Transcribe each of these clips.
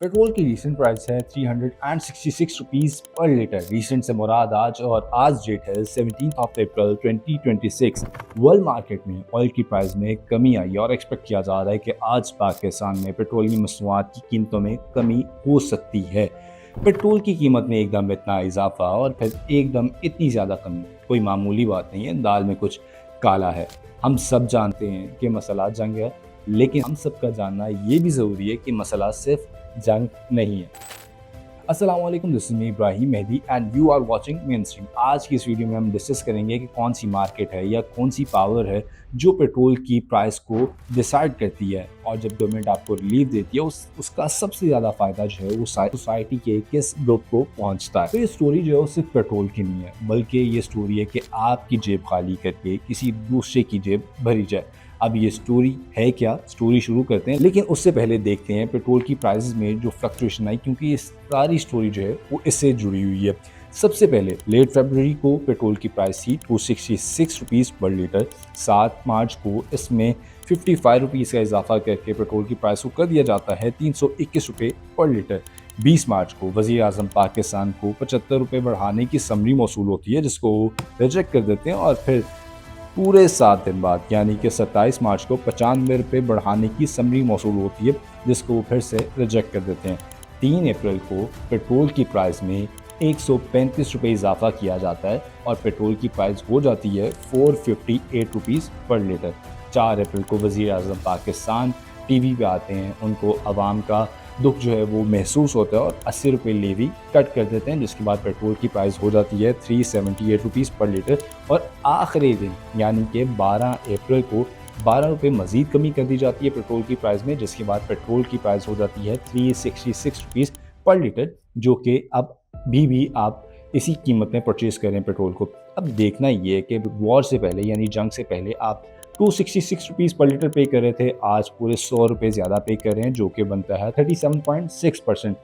Petrol की recent price है 366 rupees पर लीटर। रीसेंट से मुराद आज और आज डेट है 17 अप्रैल 2026। वर्ल्ड मार्केट में ऑयल की प्राइस में कमी आई और एक्सपेक्ट किया जा रहा है कि आज पाकिस्तान में पेट्रोल की मसनूआत की कीमतों में कमी हो सकती है। पेट्रोल की कीमत में एकदम इतना इजाफा और फिर एकदम इतनी ज़्यादा कमी कोई मामूली बात नहीं है। दाल में कुछ काला है। हम सब जानते हैं कि मसला जंग है, लेकिन हम सबका जानना ये भी ज़रूरी है कि मसला सिर्फ जंग नहीं है। अस्सलाम वालेकुम, this is me Ibrahim Mehdi and you are watching mainstream. आज की इस वीडियो में हम डिस्कस करेंगे कि कौन सी मार्केट है या कौन सी पावर है जो पेट्रोल की प्राइस को डिसाइड करती है, और जब गवर्नमेंट आपको रिलीफ देती है उसका सबसे ज़्यादा फ़ायदा जो है वो सोसाइटी के किस ग्रुप को पहुंचता है। तो ये स्टोरी जो है वो सिर्फ पेट्रोल की नहीं है, बल्कि ये स्टोरी है कि आपकी जेब खाली करके किसी दूसरे की जेब भरी जाए। अब ये स्टोरी है क्या, स्टोरी शुरू करते हैं, लेकिन उससे पहले देखते हैं पेट्रोल की प्राइसेस में जो फ्लक्चुएशन आई, क्योंकि ये सारी स्टोरी जो है वो इससे जुड़ी हुई है। सबसे पहले लेट फरवरी को पेट्रोल की प्राइस थी 266 रुपीज़ पर लीटर। 7 मार्च को इसमें 55 रुपीज़ का इजाफा करके पेट्रोल की प्राइस को कर दिया जाता है 321 रुपये पर लीटर। 20 मार्च को वज़ीर आज़म पाकिस्तान को 75 रुपये बढ़ाने की समरी मौसूल होती है, जिसको रिजेक्ट कर देते हैं, और फिर पूरे 7 दिन बाद यानी कि 27 मार्च को 95 रुपये बढ़ाने की समरी मौसूल होती है, जिसको वो फिर से रिजेक्ट कर देते हैं। 3 अप्रैल को पेट्रोल की प्राइस में 135 रुपये इजाफा किया जाता है और पेट्रोल की प्राइस हो जाती है 458 रुपीज़ पर लीटर। 4 अप्रैल को वज़ीर आज़म पाकिस्तान टीवी पे आते हैं, उनको आवाम का दुख जो है वो महसूस होता है और 80 रुपये लेवी कट कर देते हैं, जिसके बाद पेट्रोल की प्राइस हो जाती है 378 रुपीज़ पर लीटर। और आखिरी दिन यानी कि 12 अप्रैल को 12 रुपये मज़ीद कमी कर दी जाती है पेट्रोल की प्राइस में, जिसके बाद पेट्रोल की प्राइस हो जाती है 366 रुपीज़ पर लीटर, जो कि अब भी आप इसी कीमत में परचेज़ करें पेट्रोल को। अब देखना ये है कि वॉर से पहले यानी जंग से पहले आप 266 रुपीज़ पर लीटर पे कर रहे थे, आज पूरे 100 रुपये ज़्यादा पे कर रहे हैं, जो कि बनता है 37.6%।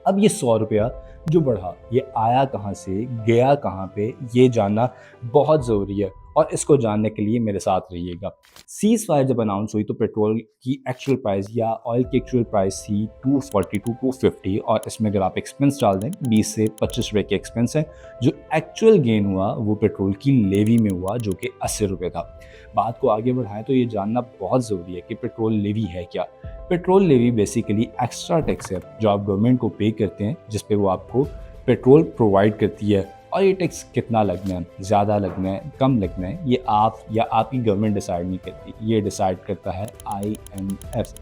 अब ये 100 रुपया जो बढ़ा, ये आया कहाँ से, गया कहाँ पे, ये जानना बहुत ज़रूरी है, और इसको जानने के लिए मेरे साथ रहिएगा। सीज़ फायर जब अनाउंस हुई तो पेट्रोल की एक्चुअल प्राइस या ऑयल की एक्चुअल प्राइस थी 240 टू 250, और इसमें अगर आप एक्सपेंस डाल दें 20 से 25 रुपये के एक्सपेंस है। जो एक्चुअल गेन हुआ वो पेट्रोल की लेवी में हुआ, जो कि 80 रुपये था। बात को आगे बढ़ाएं तो ये जानना बहुत ज़रूरी है कि पेट्रोल लेवी है क्या। Petrol levy basically extra tax है जो आप गवर्नमेंट को पे करते हैं, जिस पे वो आपको पेट्रोल प्रोवाइड करती है। और ये टैक्स कितना लगना है, ज़्यादा लगना है, कम लगना है, ये आप या आपकी गवर्नमेंट डिसाइड नहीं करती, ये डिसाइड करता है IMF।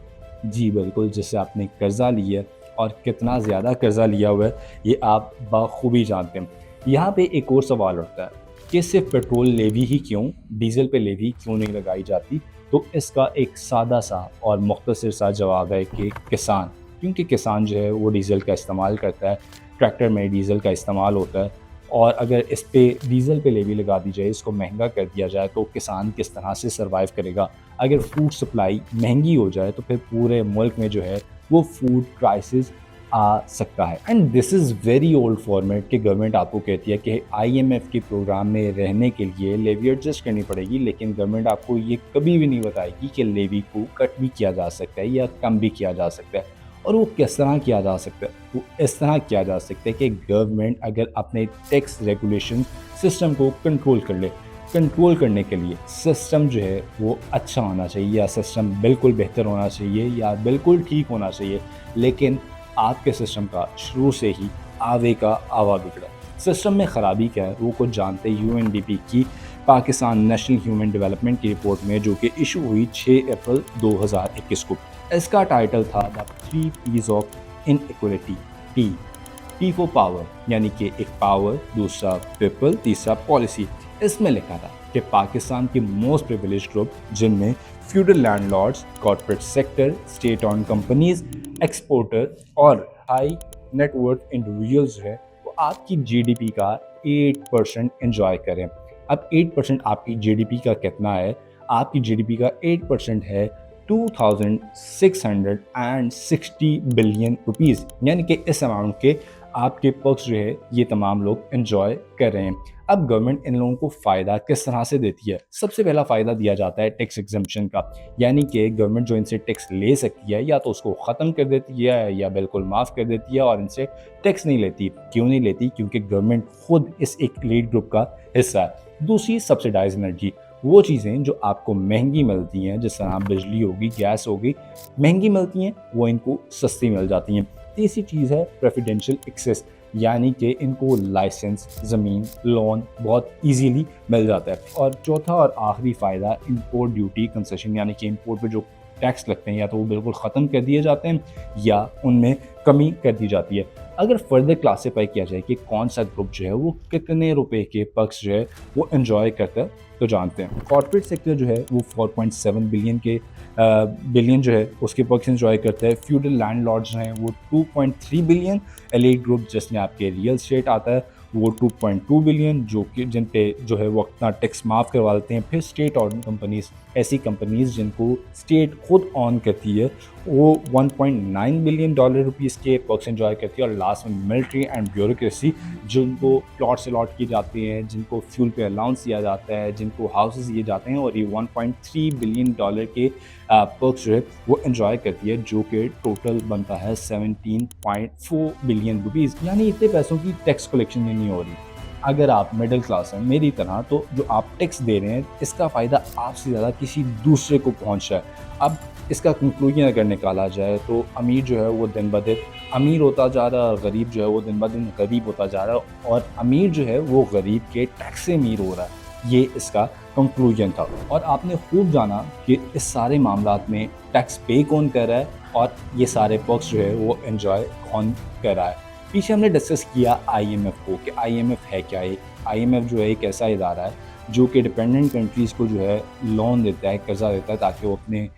जी बिल्कुल, जिससे आपने कर्ज़ा लिया है और कितना ज़्यादा कर्ज़ा लिया हुआ है ये आप बखूबी जानते हैं। यहाँ पे एक और सवाल उठता है कि सिर्फ पेट्रोल लेवी ही क्यों, डीजल पे लेवी क्यों नहीं लगाई जाती। तो इसका एक सादा सा और मुख्तसर सा जवाब है कि किसान, क्योंकि किसान जो है वो डीज़ल का इस्तेमाल करता है, ट्रैक्टर में डीज़ल का इस्तेमाल होता है, और अगर इस पे डीज़ल पे लेवी लगा दी जाए, इसको महंगा कर दिया जाए, तो किसान किस तरह से सर्वाइव करेगा। अगर फूड सप्लाई महंगी हो जाए तो फिर पूरे मुल्क में जो है वो फूड क्राइसिस आ सकता है। And this is very old format कि गवर्नमेंट आपको कहती है कि IMF के प्रोग्राम में रहने के लिए लेवी एडजस्ट करनी पड़ेगी, लेकिन गवर्नमेंट आपको ये कभी भी नहीं बताएगी कि लेवी को कट भी किया जा सकता है या कम भी किया जा सकता है। और वो किस तरह किया जा सकता है, वो इस तरह किया जा सकता है कि गवर्नमेंट अगर अपने टैक्स रेगुलेशन सिस्टम को कंट्रोल कर ले। कंट्रोल करने के लिए सिस्टम जो है वो अच्छा होना चाहिए, या सिस्टम बिल्कुल बेहतर होना चाहिए, या बिल्कुल ठीक होना चाहिए, लेकिन आपके सिस्टम का शुरू से ही आवे का आवा बिगड़ा। सिस्टम में ख़राबी क्या है वो कुछ जानते UNDP की पाकिस्तान नेशनल ह्यूमन डेवलपमेंट की रिपोर्ट में, जो कि इशू हुई 6 अप्रैल 2021 को। इसका टाइटल था the 3 P's of inequality. P for power, यानी कि एक पावर, दूसरा पीपल, तीसरा पॉलिसी। इसमें लिखा था कि पाकिस्तान के मोस्ट प्रिविलेज ग्रुप, जिनमें feudal landlords, corporate sector, state on companies, exporter और हाई नेटवर्थ इंडिविजुअल्स है, वो आपकी GDP का 8% एंजॉय करें। अब 8% आपकी GDP का कितना है? आपकी GDP का 8% है 2660 बिलियन रुपीज़, यानी कि इस अमाउंट के आपके पर्क्स जो है ये तमाम लोग एंजॉय कर रहे हैं। अब गवर्नमेंट इन लोगों को फ़ायदा किस तरह से देती है? सबसे पहला फ़ायदा दिया जाता है टैक्स एग्ज़म्पशन का, यानी कि गवर्नमेंट जो इनसे टैक्स ले सकती है या तो उसको ख़त्म कर देती है या बिल्कुल माफ़ कर देती है और इनसे टैक्स नहीं लेती। क्यों नहीं लेती? क्योंकि गवर्नमेंट खुद इस एक एलीट ग्रुप का हिस्सा है। दूसरी, सब्सिडाइज़ एनर्जी, वो चीज़ें जो आपको महंगी मिलती हैं, जिस तरह बिजली होगी, गैस होगी, महंगी मिलती हैं, वो इनको सस्ती मिल जाती हैं। तीसरी चीज़ है प्रेफिडेंशियल एक्सेस, यानी कि इनको लाइसेंस, ज़मीन, लोन बहुत ईज़िली मिल जाता है। और चौथा और आखिरी फ़ायदा इम्पोर्ट ड्यूटी कंसेशन, यानी कि इम्पोर्ट पे जो टैक्स लगते हैं या तो वो बिल्कुल ख़त्म कर दिए जाते हैं या उनमें कमी कर दी जाती है। अगर फर्दर क्लासीफाई किया जाए कि कौन सा ग्रुप जो है वो कितने रुपए के पर्क्स जो है वो एंजॉय करता है, तो जानते हैं। कॉर्पोरेट सेक्टर जो है वो 4.7 बिलियन जो है उसके पर्क्स एंजॉय करता है। फ्यूडल लैंडलॉर्ड्स हैं वो 2.3 बिलियन। एलीट ग्रुप जिसमें आपके रियल एस्टेट आता है वो 2.2 बिलियन, जो कि जिन पे जो है वो अपना टैक्स माफ़ करवा देते हैं। फिर स्टेट ऑन कंपनीज़, ऐसी कंपनीज़ जिनको स्टेट खुद ऑन करती है, वो 1.9 बिलियन डॉलर रुपीज़ के पर्क्स एंजॉय करती है। और लास्ट में मिलिट्री एंड ब्यूरोक्रेसी, जिनको प्लॉट्स अलॉट किए जाते हैं, जिनको फ्यूल पे अलाउंस दिया जाता है, जिनको हाउसेस दिए जाते हैं, और ये 1.3 बिलियन डॉलर के पर्क्स जो है वो एंजॉय करती है, जो कि टोटल बनता है 17.4 बिलियन रुपीज़। यानी इतने पैसों की टैक्स कलेक्शन नहीं हो रही। अगर आप मिडिल क्लास हैं मेरी तरह, तो जो आप टैक्स दे रहे हैं इसका फ़ायदा आपसे ज़्यादा किसी दूसरे को पहुंच रहा है। अब इसका कंक्लूजन अगर निकाला जाए तो अमीर जो है वो दिन ब दिन अमीर होता जा रहा है, गरीब जो है वो दिन ब दिन गरीब होता जा रहा है, और अमीर जो है वो गरीब के टैक्स से अमीर हो रहा है। ये इसका कंक्लूजन था। और आपने खूब जाना कि इस सारे मामलात में टैक्स पे कौन कर रहा है और ये सारे पर्क्स जो है वो एंजॉय कौन कर रहा है। पीछे हमने डिस्कस किया आईएमएफ को, कि आईएमएफ है क्या। आईएमएफ जो है एक ऐसा इदारा है जो कि डिपेंडेंट कंट्रीज़ को जो है लोन देता है, कर्जा देता है, ताकि वो अपने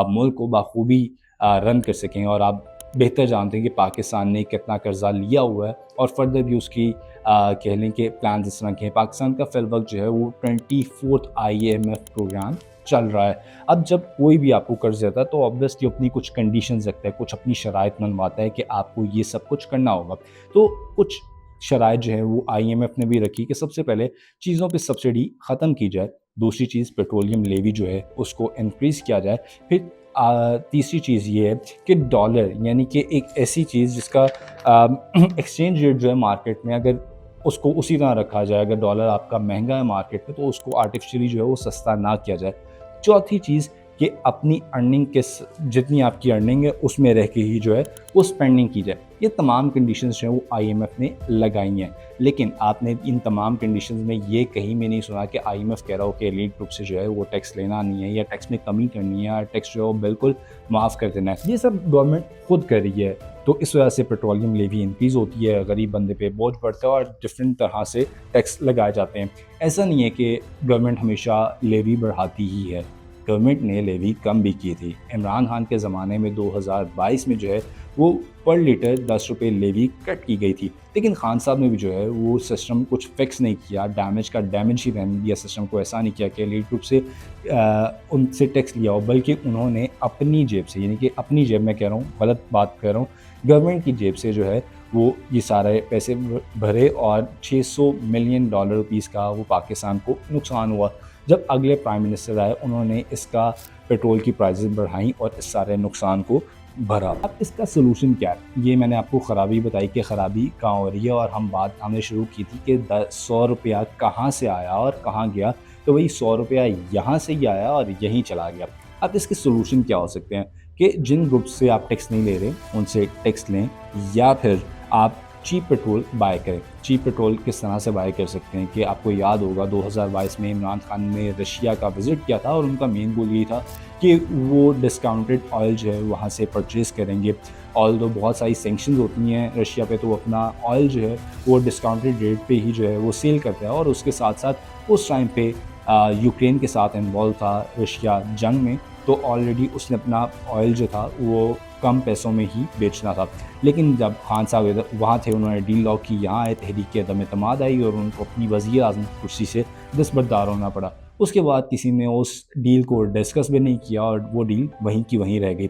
मुल्क को बाखूबी रन कर सकें। और आप बेहतर जानते हैं कि पाकिस्तान ने कितना कर्जा लिया हुआ है, और फर्दर भी उसकी कह लें कि प्लान इस तरह के हैं। पाकिस्तान का फिल वक्त जो है वो 24th आईएमएफ प्रोग्राम चल रहा है। अब जब कोई भी आपको कर्ज देता है तो ऑब्वियसली अपनी कुछ कंडीशंस रखता है, कुछ अपनी शराइत मनवाता है कि आपको ये सब कुछ करना होगा। तो कुछ शराइत जो है वो आईएमएफ ने भी रखी कि सबसे पहले चीज़ों पे सब्सिडी ख़त्म की जाए। दूसरी चीज़, पेट्रोलियम लेवी जो है उसको इंक्रीज़ किया जाए। फिर तीसरी चीज़ ये है कि डॉलर, यानी कि एक ऐसी चीज़ जिसका एक्सचेंज रेट जो है मार्केट में, अगर उसको उसी तरह रखा जाए, अगर डॉलर आपका महंगा है मार्केट में तो उसको आर्टिफिशियली जो है वो सस्ता ना किया जाए। चौथी चीज़ कि अपनी अर्निंग के जितनी आपकी अर्निंग है उसमें रह के ही जो है वो स्पेंडिंग की जाए। ये तमाम कंडीशंस जो हैं वो आईएमएफ ने लगाई हैं। लेकिन आपने इन तमाम कंडीशंस में ये कहीं में नहीं सुना कि आईएमएफ कह रहा हो कि एलीट ग्रुप से जो है वो टैक्स लेना नहीं है, या टैक्स में कमी करनी है, या टैक्स जो है वो बिल्कुल माफ़ कर देना है। ये सब गवर्नमेंट खुद कर रही है। तो इस वजह से पेट्रोलियम लेवी इंक्रीज़ होती है, गरीब बंदे पे बोझ बढ़ता है, और डिफरेंट तरह से टैक्स लगाए जाते हैं। ऐसा नहीं है कि गवर्नमेंट हमेशा लेवी बढ़ाती ही है। गवर्नमेंट ने लेवी कम भी की थी। इमरान खान के ज़माने में 2022 में जो है वो पर लीटर 10 रुपये लेवी कट की गई थी। लेकिन खान साहब ने भी जो है वो सिस्टम कुछ फिक्स नहीं किया, डैमेज का डैमेज ही रहने दिया सिस्टम को। ऐसा नहीं किया कि एलीट ग्रुप से उनसे टैक्स लिया हो, बल्कि उन्होंने अपनी जेब से, यानी कि अपनी जेब में कह रहा हूँ, गलत बात कर रहा हूँ, गवर्नमेंट की जेब से जो है वो ये सारे पैसे भरे, और 600 मिलियन डॉलर रुपीज़ का वो पाकिस्तान को नुकसान हुआ। जब अगले प्राइम मिनिस्टर आए उन्होंने इसका पेट्रोल की प्राइसेस बढ़ाई और इस सारे नुकसान को भरा। अब इसका सोल्यूशन क्या है? ये मैंने आपको ख़राबी बताई कि ख़राबी कहाँ हो रही है, और हमने शुरू की थी कि 100 रुपया कहाँ से आया और कहाँ गया। तो वही 100 रुपया यहाँ से ही आया और यहीं चला गया। अब इसके सोल्यूशन क्या हो सकते हैं कि जिन ग्रुप से आप टैक्स नहीं ले रहे उनसे टैक्स लें, या फिर आप चीप पेट्रोल बाय करें। चीप पेट्रोल किस तरह से बाय कर सकते हैं कि आपको याद होगा 2022 में इमरान खान ने रशिया का विज़िट किया था, और उनका मेन गोल ये था कि वो डिस्काउंटेड ऑयल जो है वहाँ से परचेज़ करेंगे। ऑल्दो बहुत सारी सैंक्शंस होती हैं रशिया पे, तो वो अपना ऑयल जो है वो डिस्काउंटेड रेट पे ही जो है वो सेल करता है। और उसके साथ साथ उस टाइम पे यूक्रेन के साथ इन्वॉल्व था रशिया जंग में, तो ऑलरेडी उसने अपना ऑयल जो था वो कम पैसों में ही बेचना था। लेकिन जब खान साहब इधर वहाँ थे, उन्होंने डील लॉक की, यहाँ आए, तहरीक अदम एतमाद आई, और उनको अपनी वज़ीर आज़म की कुर्सी से दस्तबरदार होना पड़ा। उसके बाद किसी ने उस डील को डिस्कस भी नहीं किया, और वो डील वहीं की वहीं रह गई।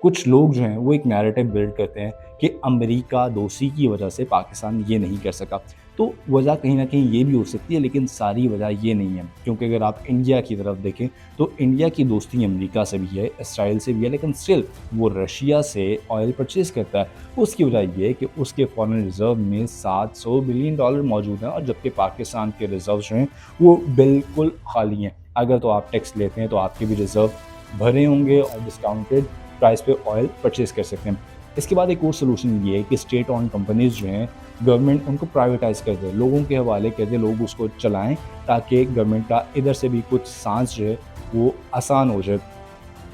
कुछ लोग जो हैं वो एक नैरेटिव बिल्ड करते हैं कि अमेरिका दोस्ती की वजह से पाकिस्तान ये नहीं कर सका। तो वजह कहीं न कहीं ये भी हो सकती है, लेकिन सारी वजह ये नहीं है, क्योंकि अगर आप इंडिया की तरफ देखें तो इंडिया की दोस्ती अमेरिका से भी है, इसराइल से भी है, लेकिन स्टिल वो रशिया से ऑयल परचेज़ करता है। उसकी वजह ये है कि उसके फॉरेन रिज़र्व में $700 बिलियन मौजूद हैं, और जबकि पाकिस्तान के रिज़र्व जो हैं वो बिल्कुल खाली हैं। अगर तो आप टैक्स लेते हैं तो आपके भी रिज़र्व भरे होंगे और डिस्काउंटेड प्राइस पे ऑयल परचेज़ कर सकते हैं। इसके बाद एक और सॉल्यूशन ये है कि स्टेट ओन्ड कंपनीज़ जो हैं, गवर्नमेंट उनको प्राइवेटाइज़ कर दे, लोगों के हवाले कर दे, लोग उसको चलाएँ, ताकि गवर्नमेंट का इधर से भी कुछ साँस जो है वो आसान हो जाए।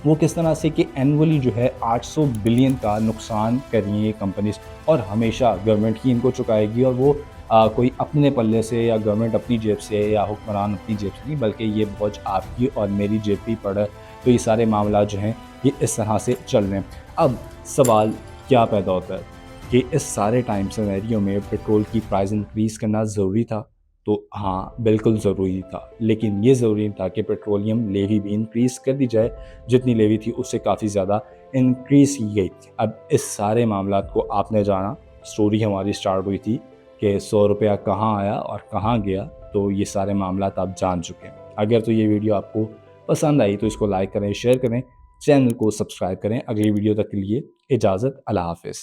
वो किस तरह से कि एनुअली जो है 800 बिलियन का नुकसान कर रही हैं ये कंपनीज़, और हमेशा गवर्नमेंट ही इनको चुकाएगी, और वो कोई अपने पल्ले से या गवर्नमेंट अपनी जेब से या हुक्मरान अपनी जेब से नहीं, बल्कि ये बोझ आपकी और मेरी जेब पे ही पड़ा है। तो ये सारे मामला जो हैं ये इस तरह से चल रहे हैं। अब सवाल क्या पैदा होता है कि इस सारे टाइम सिनेरियो में पेट्रोल की प्राइस इंक्रीज़ करना ज़रूरी था? तो हाँ, बिल्कुल ज़रूरी था, लेकिन ये ज़रूरी नहीं था कि पेट्रोलियम लेवी भी इंक्रीज़ कर दी जाए। जितनी लेवी थी उससे काफ़ी ज़्यादा इंक्रीज़ की गई। अब इस सारे मामलात को आपने जाना, स्टोरी हमारी स्टार्ट हुई थी कि ₹100 कहाँ आया और कहाँ गया, तो ये सारे मामलात आप जान चुके हैं। अगर तो ये वीडियो आपको पसंद आई तो इसको लाइक करें, शेयर करें, चैनल को सब्सक्राइब करें। अगली वीडियो तक के लिए इजाज़त, अल्लाह हाफ़िज़।